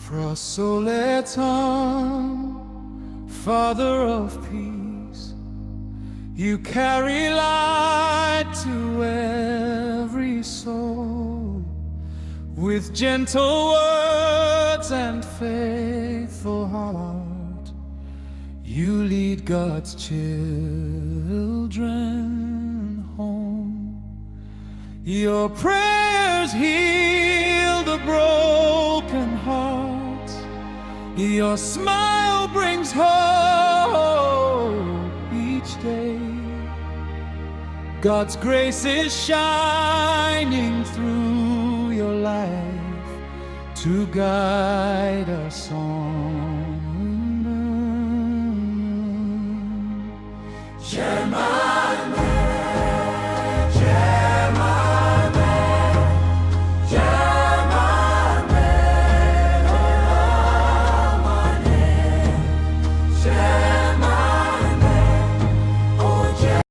Frosoleton, Father of peace, you carry light to every soul. With gentle words and faithful heart, you lead God's children home. Your prayers heal the broken heart. Your smile brings hope each day. God's grace is shining through your life to guide us on. Share my